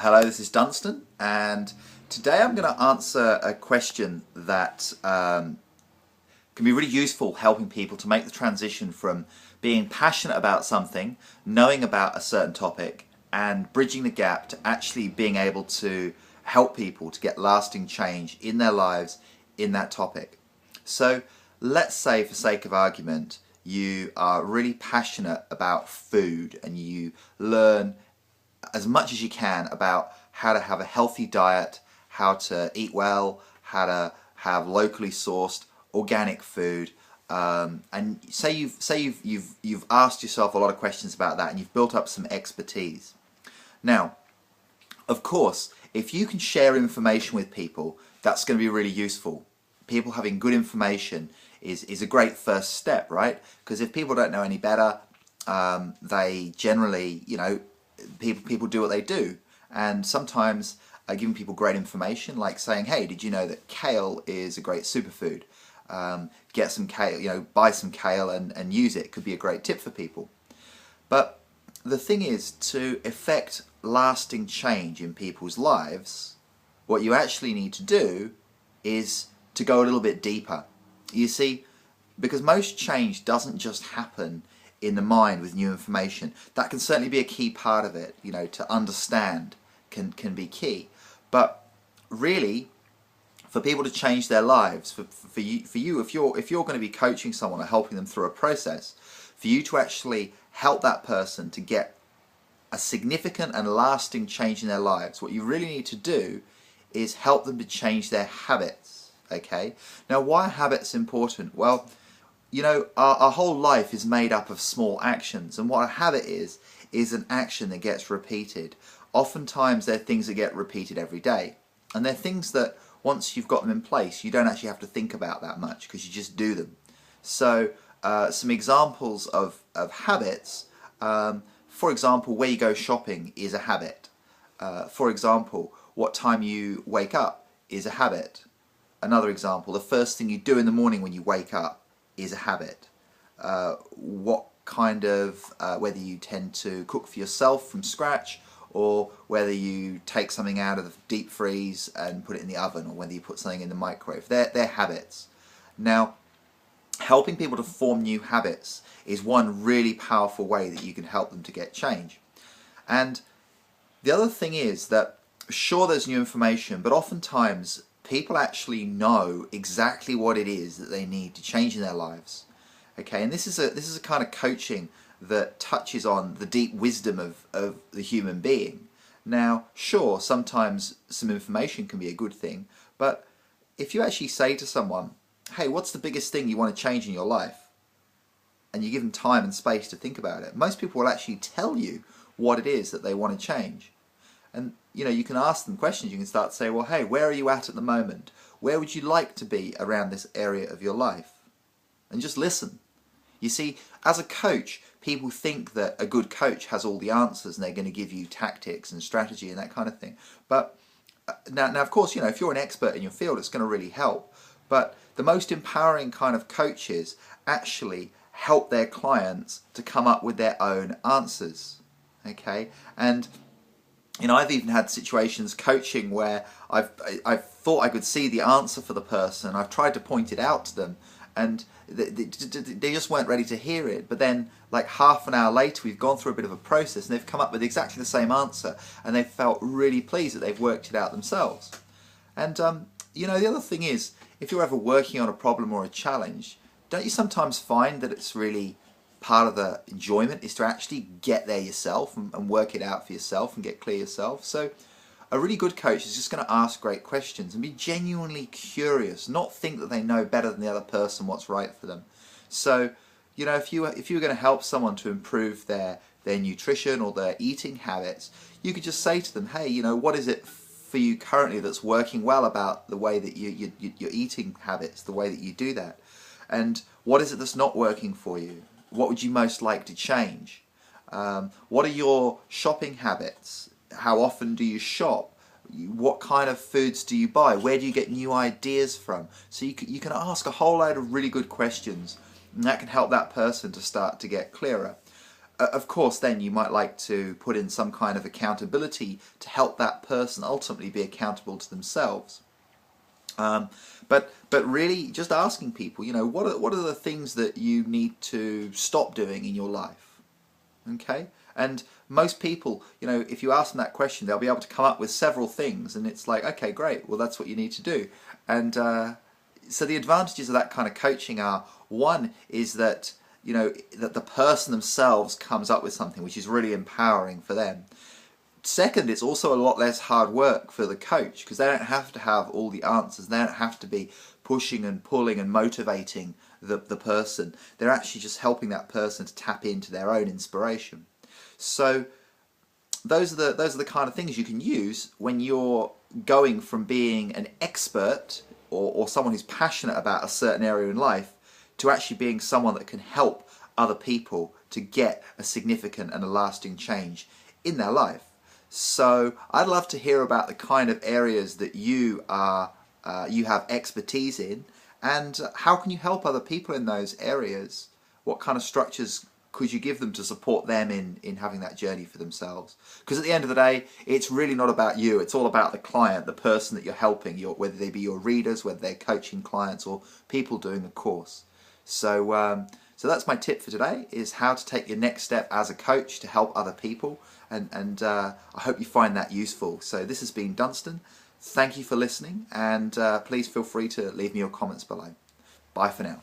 Hello, this is Dunstan, and today I'm going to answer a question that can be really useful helping people to make the transition from being passionate about something, knowing about a certain topic, and bridging the gap to actually being able to help people to get lasting change in their lives in that topic. So let's say, for sake of argument, you are really passionate about food and you learn as much as you can about how to have a healthy diet, how to eat well, how to have locally sourced organic food, and say you've asked yourself a lot of questions about that and you've built up some expertise. Now, of course, if you can share information with people, that's going to be really useful. People having good information is a great first step, right? Because if people don't know any better, they generally, people do what they do. And sometimes giving people great information, like saying, hey, did you know that kale is a great superfood? Get some kale, buy some kale and use it. Could be a great tip for people. But the thing is, to effect lasting change in people's lives, what you actually need to do is to go a little bit deeper. You see, because most change doesn't just happen in the mind with new information. That can certainly be a key part of it, to understand can be key. But really, for people to change their lives, for you, if you're going to be coaching someone or helping them through a process, for you to actually help that person to get a significant and lasting change in their lives, what you really need to do is help them to change their habits. Okay? Now, why are habits important? Well, our whole life is made up of small actions, and what a habit is an action that gets repeated. Oftentimes they're things that get repeated every day, and they're things that once you've got them in place, you don't actually have to think about that much because you just do them. So some examples of habits, for example, where you go shopping is a habit. For example, what time you wake up is a habit. Another example, the first thing you do in the morning when you wake up is a habit. What kind of, whether you tend to cook for yourself from scratch, or whether you take something out of the deep freeze and put it in the oven, or whether you put something in the microwave. They're habits. Now, helping people to form new habits is one really powerful way that you can help them to get change. And the other thing is that, sure, there's new information, but oftentimes people actually know exactly what it is that they need to change in their lives. Okay, and this is a kind of coaching that touches on the deep wisdom of the human being. Now, sure, sometimes some information can be a good thing, but if you actually say to someone, hey, what's the biggest thing you want to change in your life? And you give them time and space to think about it, most people will actually tell you what it is that they want to change. And you can ask them questions. You can start to say, well, hey, where are you at the moment? Where would you like to be around this area of your life? And just listen. You see, as a coach, people think that a good coach has all the answers and they're going to give you tactics and strategy and that kind of thing. But now of course, if you're an expert in your field, it's going to really help. But the most empowering kind of coaches actually help their clients to come up with their own answers. Okay? And I've even had situations coaching where I've thought I could see the answer for the person. I've tried to point it out to them, and they just weren't ready to hear it. But then, like half an hour later, we've gone through a bit of a process, and they've come up with exactly the same answer, and they've felt really pleased that they've worked it out themselves. And the other thing is, if you're ever working on a problem or a challenge, don't you sometimes find that it's really part of the enjoyment is to actually get there yourself and work it out for yourself and get clear yourself? So a really good coach is just going to ask great questions and be genuinely curious, not think that they know better than the other person what's right for them. So if you were going to help someone to improve their nutrition or their eating habits, you could just say to them, hey, what is it for you currently that's working well about the way that your eating habits, the way that you do that? And what is it that's not working for you? What would you most like to change? What are your shopping habits? How often do you shop? What kind of foods do you buy? Where do you get new ideas from? So you can ask a whole load of really good questions, and that can help that person to start to get clearer. of course, then you might like to put in some kind of accountability to help that person ultimately be accountable to themselves. But really, just asking people, what are the things that you need to stop doing in your life? Okay, and most people, if you ask them that question, they'll be able to come up with several things, and it's like, okay, great, well, that's what you need to do. And so the advantages of that kind of coaching are, one is that that the person themselves comes up with something which is really empowering for them. Second, it's also a lot less hard work for the coach, because they don't have to have all the answers. They don't have to be pushing and pulling and motivating the person. They're actually just helping that person to tap into their own inspiration. So those are the kind of things you can use when you're going from being an expert or someone who's passionate about a certain area in life to actually being someone that can help other people to get a significant and a lasting change in their life. So I'd love to hear about the kind of areas that you have expertise in, and how can you help other people in those areas? What kind of structures could you give them to support them in having that journey for themselves? Because at the end of the day, it's really not about you. It's all about the client, the person that you're helping, whether they be your readers, whether they're coaching clients or people doing the course. So that's my tip for today, is how to take your next step as a coach to help other people. And I hope you find that useful. So this has been Dunstan. Thank you for listening, and please feel free to leave me your comments below. Bye for now.